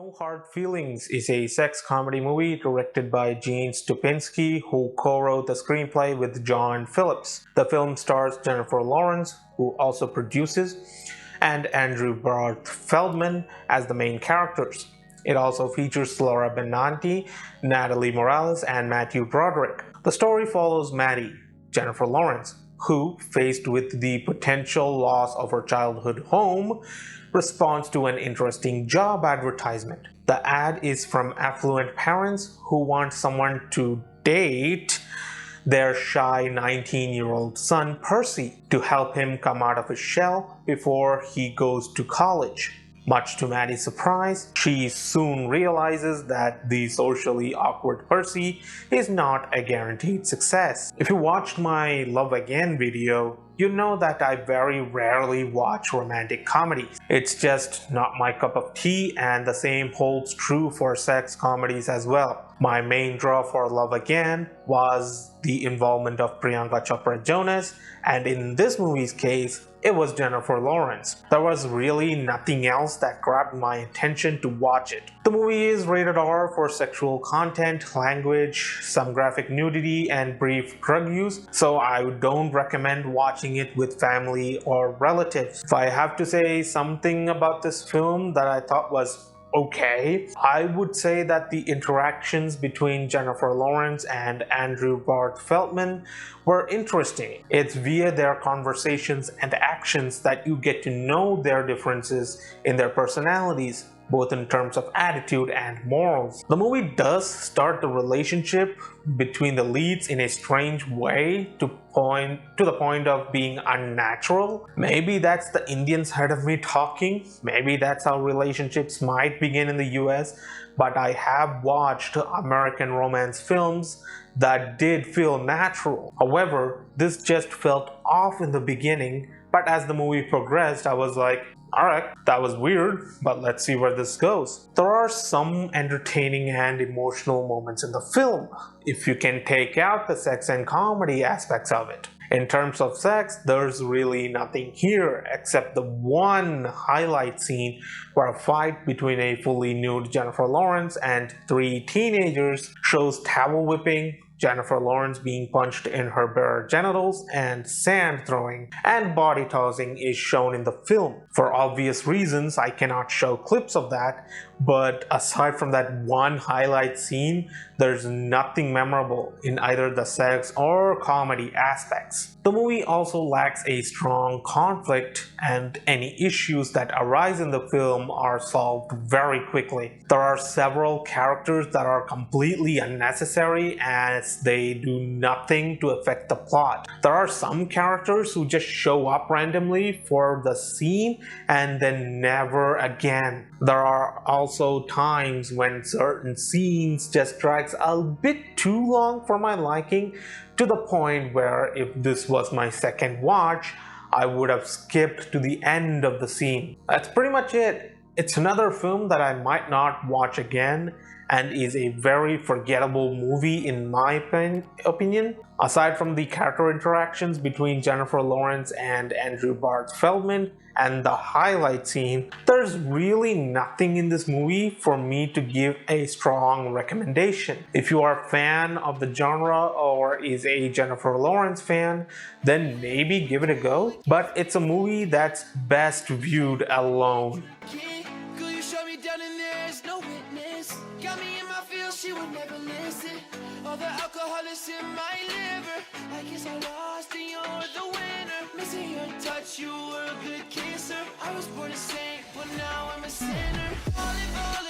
No Hard Feelings is a sex comedy movie directed by Gene Stupnitsky, who co-wrote the screenplay with John Phillips. The film stars Jennifer Lawrence, who also produces, and Andrew Barth Feldman as the main characters. It also features Laura Benanti, Natalie Morales, and Matthew Broderick. The story follows Maddie, Jennifer Lawrence, who, faced with the potential loss of her childhood home, responds to an interesting job advertisement. The ad is from affluent parents who want someone to date their shy 19-year-old son Percy to help him come out of his shell before he goes to college. Much to Maddie's surprise, she soon realizes that the socially awkward Percy is not a guaranteed success. If you watched my Love Again video, you know that I very rarely watch romantic comedies. It's just not my cup of tea, and the same holds true for sex comedies as well. My main draw for Love Again was the involvement of Priyanka Chopra Jonas, and in this movie's case, it was Jennifer Lawrence. There was really nothing else that grabbed my attention to watch it. The movie is rated R for sexual content, language, some graphic nudity, and brief drug use, so I don't recommend watching it with family or relatives. If I have to say something about this film that I thought was okay, I would say that the interactions between Jennifer Lawrence and Andrew Barth Feldman were interesting. It's via their conversations and actions that you get to know their differences in their personalities, both in terms of attitude and morals. The movie does start the relationship between the leads in a strange way to the point of being unnatural. Maybe that's the Indian side of me talking. Maybe that's how relationships might begin in the US, but I have watched American romance films that did feel natural. However, this just felt off in the beginning, but as the movie progressed, I was like, alright, that was weird, but let's see where this goes. There are some entertaining and emotional moments in the film, if you can take out the sex and comedy aspects of it. In terms of sex, there's really nothing here except the one highlight scene where a fight between a fully nude Jennifer Lawrence and 3 teenagers shows towel whipping, Jennifer Lawrence being punched in her bare genitals, and sand throwing and body tossing is shown in the film. For obvious reasons, I cannot show clips of that, but aside from that one highlight scene, there's nothing memorable in either the sex or comedy aspects. The movie also lacks a strong conflict, and any issues that arise in the film are solved very quickly. There are several characters that are completely unnecessary as they do nothing to affect the plot. There are some characters who just show up randomly for the scene and then never again. There are also times when certain scenes just drags a bit too long for my liking, to the point where if this was my second watch, I would have skipped to the end of the scene. That's pretty much it. It's another film that I might not watch again and is a very forgettable movie in my opinion. Aside from the character interactions between Jennifer Lawrence and Andrew Barth Feldman and the highlight scene, there's really nothing in this movie for me to give a strong recommendation. If you are a fan of the genre or is a Jennifer Lawrence fan, then maybe give it a go, but it's a movie that's best viewed alone. She would never listen. All the alcohol is in my liver. I guess I lost and you're the winner. Missing your touch, you were a good kisser. I was born a saint, but now I'm a sinner. Falling, falling.